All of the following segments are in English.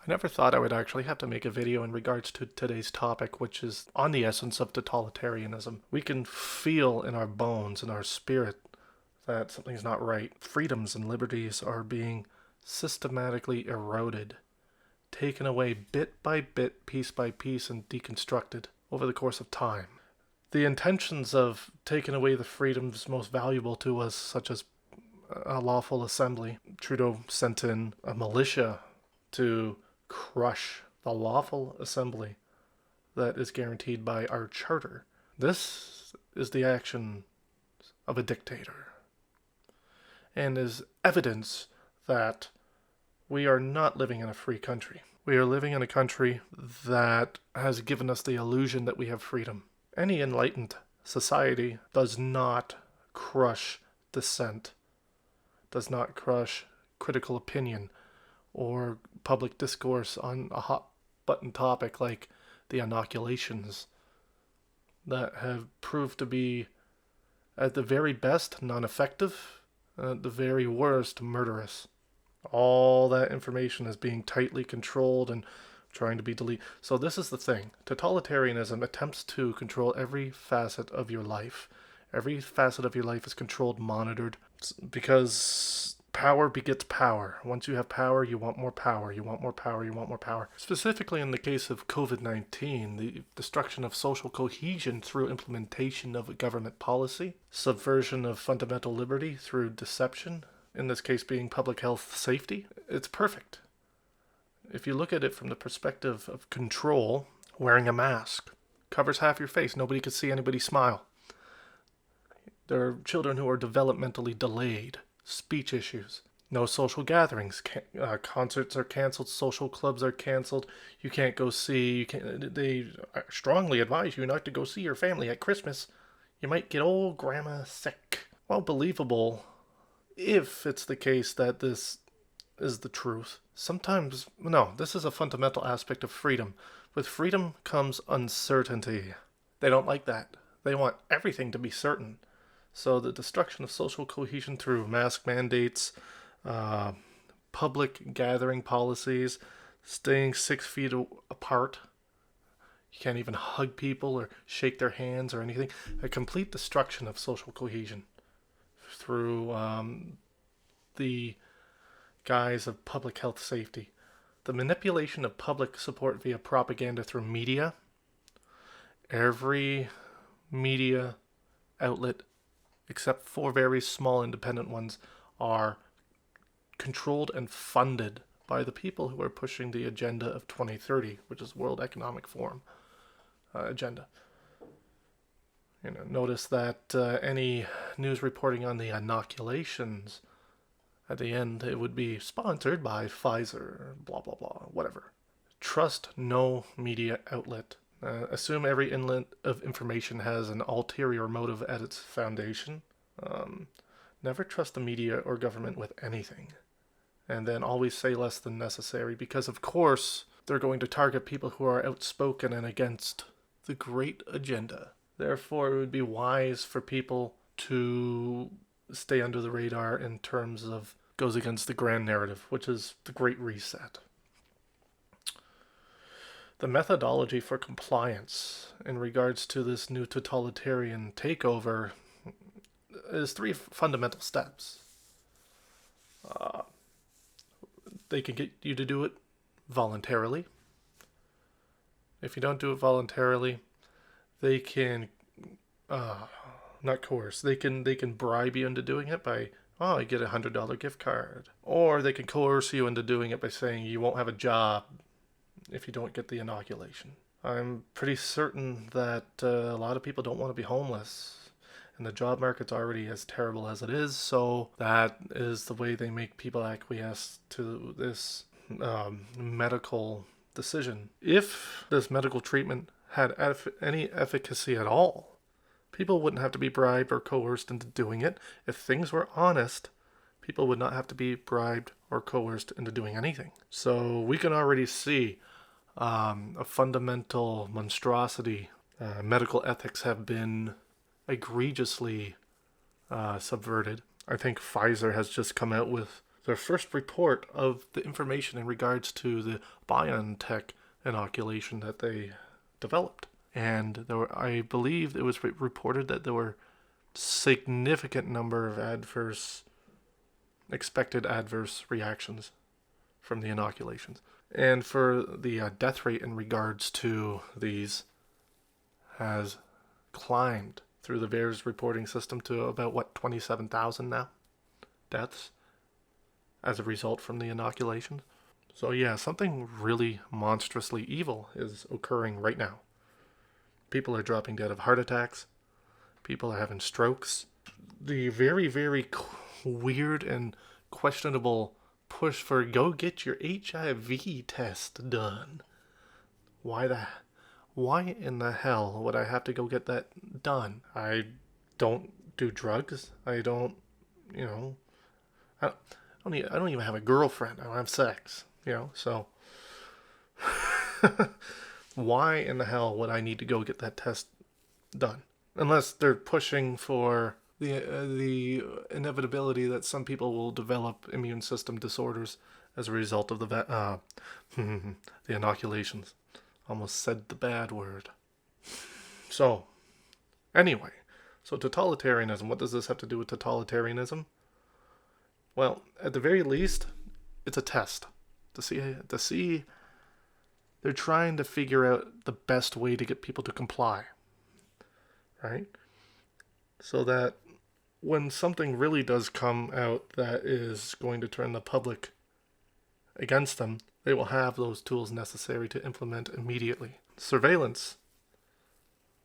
I never thought I would actually have to make a video in regards to today's topic, which is on the essence of totalitarianism. We can feel in our bones, in our spirit, that something's not right. Freedoms and liberties are being systematically eroded, taken away bit by bit, piece by piece, and deconstructed over the course of time. The intentions of taking away the freedoms most valuable to us, such as a lawful assembly. Trudeau sent in a militia to crush the lawful assembly that is guaranteed by our charter. This is the action of a dictator and is evidence that we are not living in a free country. We are living in a country that has given us the illusion that we have freedom. Any enlightened society does not crush dissent, does not crush critical opinion or public discourse on a hot button topic like the inoculations that have proved to be, at the very best, non-effective, at the very worst, murderous. All that information is being tightly controlled and trying to be deleted. So this is the thing. Totalitarianism attempts to control every facet of your life. Every facet of your life is controlled, monitored, because power begets power. Once you have power, you want more power. You want more power. You want more power. Specifically in the case of COVID-19, the destruction of social cohesion through implementation of government policy, subversion of fundamental liberty through deception, in this case being public health safety. It's perfect. If you look at it from the perspective of control, wearing a mask covers half your face. Nobody can see anybody smile. There are children who are developmentally delayed. Speech issues. No social gatherings. Concerts are canceled. Social clubs are canceled. You can't go see. They strongly advise you not to go see your family at Christmas. You might get old grandma sick. Well, believable if it's the case that this is the truth. Sometimes, no, this is a fundamental aspect of freedom. With freedom comes uncertainty. They don't like that. They want everything to be certain. So the destruction of social cohesion through mask mandates, public gathering policies, staying 6 feet apart. You can't even hug people or shake their hands or anything. A complete destruction of social cohesion through the guise of public health safety. The manipulation of public support via propaganda through media. Every media outlet, except for very small independent ones, are controlled and funded by the people who are pushing the agenda of 2030, which is World Economic Forum agenda. Notice that any news reporting on the inoculations, at the end, it would be sponsored by Pfizer, blah, blah, blah, whatever. Trust no media outlet. Assume every inlet of information has an ulterior motive at its foundation. Never trust the media or government with anything. And then always say less than necessary, because of course they're going to target people who are outspoken and against the great agenda. Therefore, it would be wise for people to stay under the radar in terms of goes against the grand narrative, which is the Great Reset. The methodology for compliance in regards to this new totalitarian takeover is 3 fundamental steps. They can get you to do it voluntarily. If you don't do it voluntarily, they can not coerce. They can bribe you into doing it by, you get a $100 gift card. Or they can coerce you into doing it by saying you won't have a job if you don't get the inoculation. I'm pretty certain that a lot of people don't want to be homeless. And the job market's already as terrible as it is, so that is the way they make people acquiesce to this medical decision. If this medical treatment had any efficacy at all, people wouldn't have to be bribed or coerced into doing it. If things were honest, people would not have to be bribed or coerced into doing anything. So we can already see a fundamental monstrosity. Medical ethics have been egregiously subverted. I think Pfizer has just come out with their first report of the information in regards to the BioNTech inoculation that they developed. And I believe it was reported that there were significant number of expected adverse reactions from the inoculations. And for the death rate in regards to these has climbed through the VAERS reporting system to about, 27,000 now deaths as a result from the inoculations. So yeah, something really monstrously evil is occurring right now. People are dropping dead of heart attacks. People are having strokes. The very, very weird and questionable push for go get your HIV test done. Why in the hell would I have to go get that done? I don't do drugs. I don't even have a girlfriend. I don't have sex, so why in the hell would I need to go get that test done? Unless they're pushing for the inevitability that some people will develop immune system disorders as a result of the inoculations. Almost said the bad word. So, anyway, totalitarianism. What does this have to do with totalitarianism? Well, at the very least, it's a test to see. They're trying to figure out the best way to get people to comply, right? So that when something really does come out that is going to turn the public against them, they will have those tools necessary to implement immediately. Surveillance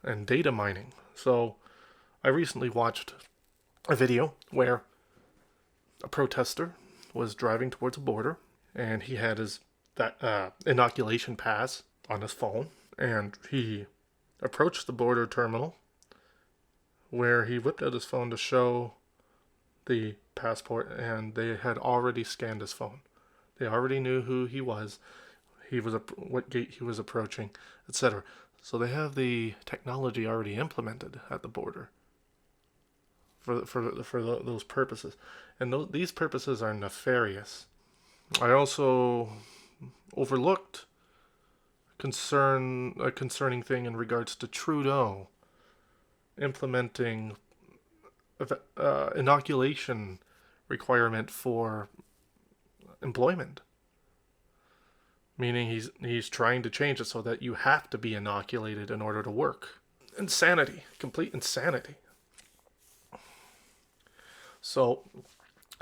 and data mining. So I recently watched a video where a protester was driving towards a border, and he had his inoculation pass on his phone, and he approached the border terminal where he whipped out his phone to show the passport, and they had already scanned his phone. They already knew who he was, what gate he was approaching, etc. So they have the technology already implemented at the border for those purposes, and these purposes are nefarious. I also overlooked a concerning thing in regards to Trudeau implementing inoculation requirement for employment, meaning he's trying to change it so that you have to be inoculated in order to work. Insanity, complete insanity. So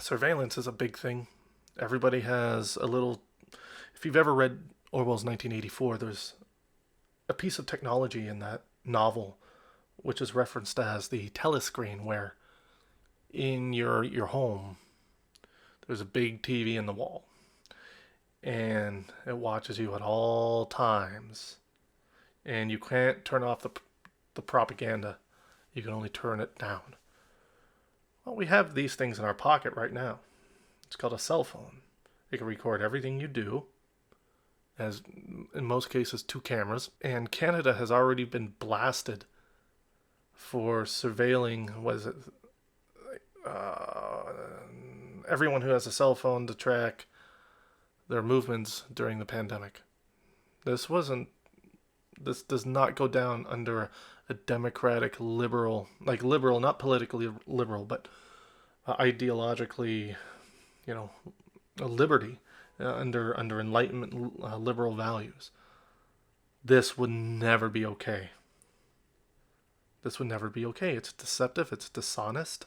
surveillance is a big thing. Everybody has a little. If you've ever read Orwell's 1984, there's a piece of technology in that novel which is referenced as the telescreen, where in your home there's a big TV in the wall, and it watches you at all times, and you can't turn off the propaganda. You can only turn it down. Well, we have these things in our pocket right now. It's called a cell phone. It can record everything you do, as in most cases 2 cameras, and Canada has already been blasted for surveilling, everyone who has a cell phone to track their movements during the pandemic. This does not go down under a democratic liberal, not politically liberal, but ideologically, a liberty, under Enlightenment liberal values. This would never be okay. This would never be okay. It's deceptive. It's dishonest.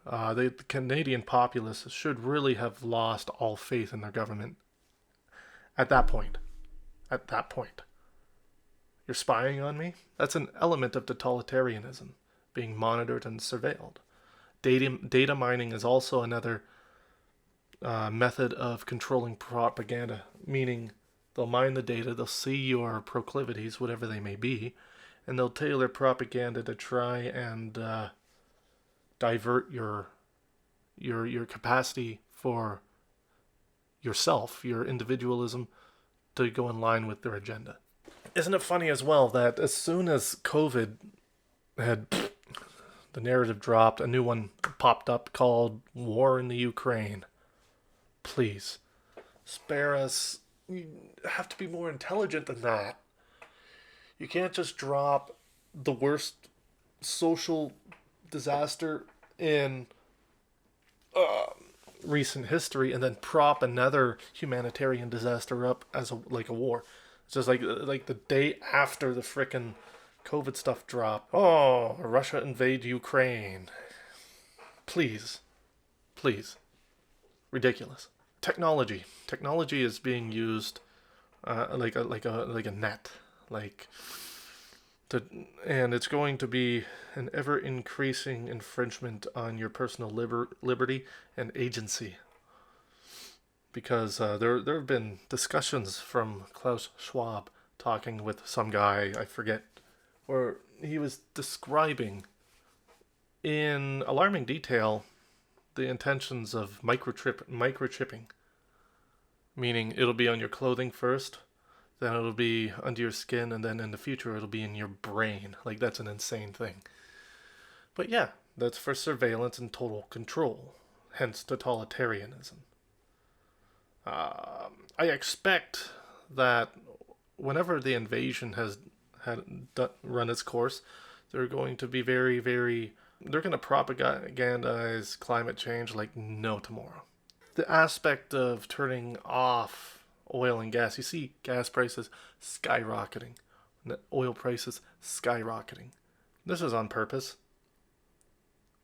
The Canadian populace should really have lost all faith in their government at that point. You're spying on me? That's an element of totalitarianism, being monitored and surveilled. Data mining is also another method of controlling propaganda, meaning they'll mine the data, they'll see your proclivities, whatever they may be, and they'll tailor propaganda to try and divert your capacity for yourself, your individualism, to go in line with their agenda. Isn't it funny as well that as soon as COVID had the narrative dropped, a new one popped up called War in the Ukraine. Please, spare us. You have to be more intelligent than that. You can't just drop the worst social disaster in recent history and then prop another humanitarian disaster up as like a war. It's just like the day after the frickin' COVID stuff dropped. Oh, Russia invade Ukraine. Please, please, ridiculous. Technology is being used like a net, like to, and it's going to be an ever increasing infringement on your personal liberty and agency. Because there have been discussions from Klaus Schwab talking with some guy, I forget, where he was describing in alarming detail the intentions of microchipping, meaning it'll be on your clothing first, then it'll be under your skin, and then in the future it'll be in your brain. Like, that's an insane thing. But yeah, that's for surveillance and total control, hence totalitarianism. I expect that whenever the invasion has run its course, they're going to be they're going to propagandize climate change like no tomorrow. The aspect of turning off oil and gas, you see gas prices skyrocketing, oil prices skyrocketing. This is on purpose,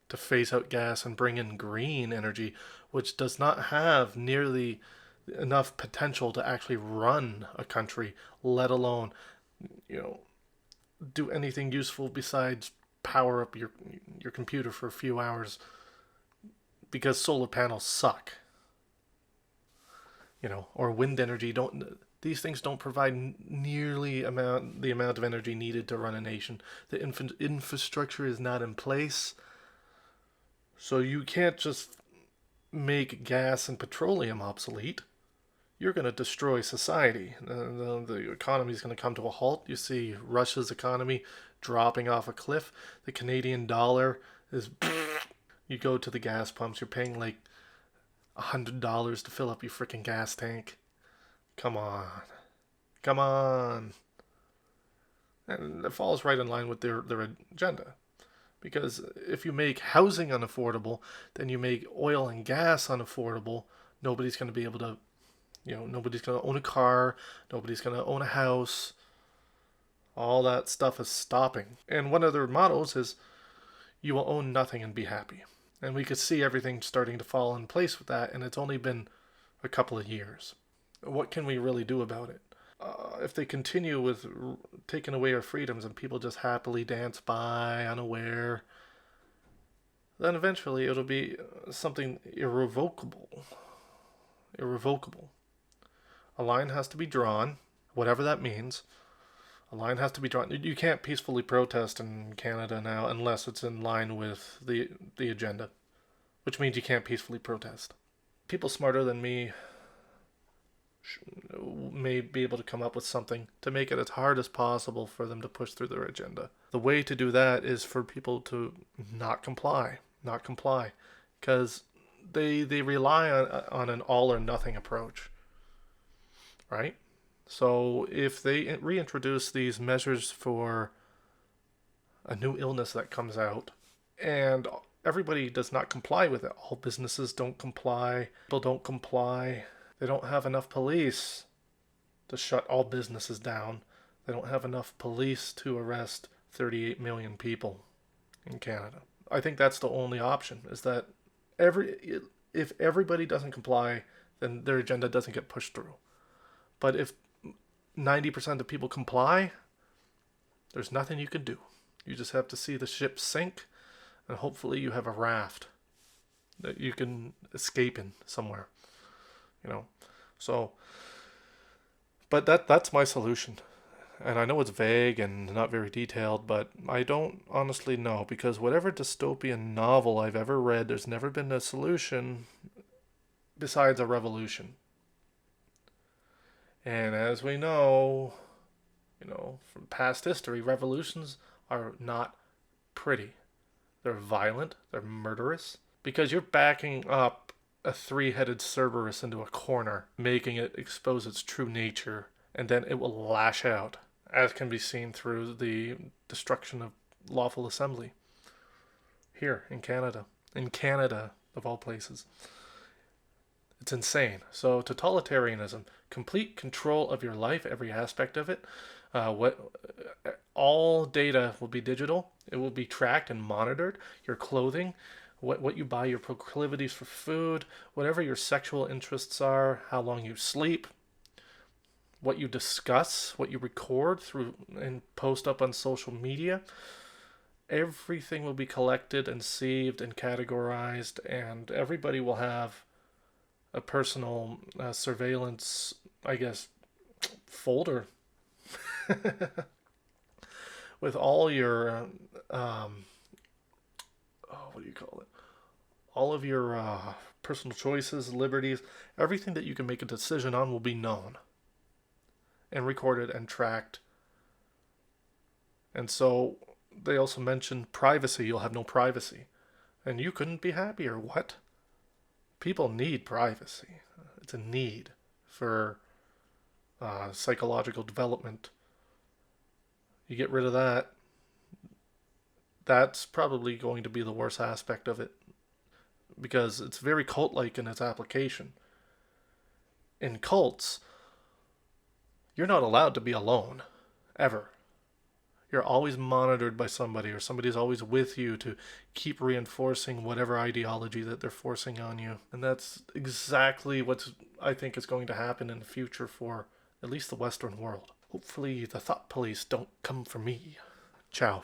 to phase out gas and bring in green energy, which does not have nearly enough potential to actually run a country, let alone, do anything useful besides power up your computer for a few hours, because solar panels suck. Or wind energy these things don't provide nearly the amount of energy needed to run a nation. The infrastructure is not in place. So you can't just make gas and petroleum obsolete. You're going to destroy society. The economy is going to come to a halt. You see Russia's economy dropping off a cliff. The Canadian dollar is... You go to the gas pumps, you're paying like $100 to fill up your freaking gas tank. Come on. And it falls right in line with their agenda. Because if you make housing unaffordable, then you make oil and gas unaffordable. Nobody's going to be able to, nobody's going to own a car. Nobody's going to own a house. All that stuff is stopping. And one of their mottos is, you will own nothing and be happy. And we could see everything starting to fall in place with that, and it's only been a couple of years. What can we really do about it? If they continue with taking away our freedoms and people just happily dance by unaware, then eventually it'll be something irrevocable. A line has to be drawn, whatever that means. A line has to be drawn. You can't peacefully protest in Canada now unless it's in line with the agenda, which means you can't peacefully protest. People smarter than me may be able to come up with something to make it as hard as possible for them to push through their agenda. The way to do that is for people to not comply, because they rely on an all or nothing approach, right? So if they reintroduce these measures for a new illness that comes out and everybody does not comply with it, all businesses don't comply, people don't comply, they don't have enough police to shut all businesses down, they don't have enough police to arrest 38 million people in Canada. I think that's the only option, is that if everybody doesn't comply, then their agenda doesn't get pushed through. But if 90% of people comply, there's nothing you can do. You just have to see the ship sink, and hopefully you have a raft that you can escape in somewhere. So, but that's my solution. And I know it's vague and not very detailed, but I don't honestly know, because whatever dystopian novel I've ever read, there's never been a solution besides a revolution. And as we know, from past history, revolutions are not pretty. they're violent, they're murderous, because you're backing up a three-headed Cerberus into a corner, making it expose its true nature, and then it will lash out, as can be seen through the destruction of lawful assembly here in Canada. In Canada, of all places. It's insane. So totalitarianism, complete control of your life, every aspect of it. All data will be digital. It will be tracked and monitored. Your clothing, what you buy, your proclivities for food, whatever your sexual interests are, how long you sleep, what you discuss, what you record through and post up on social media. Everything will be collected and saved and categorized, and everybody will have a personal surveillance, I guess, folder with all your, what do you call it? All of your personal choices, liberties, everything that you can make a decision on will be known and recorded and tracked. And so they also mentioned privacy. You'll have no privacy. And you couldn't be happier. What? People need privacy. It's a need for psychological development. You get rid of that, that's probably going to be the worst aspect of it, because it's very cult-like in its application. In cults, you're not allowed to be alone, ever. You're always monitored by somebody, or somebody's always with you to keep reinforcing whatever ideology that they're forcing on you. And that's exactly what I think is going to happen in the future for at least the Western world. Hopefully the thought police don't come for me. Ciao.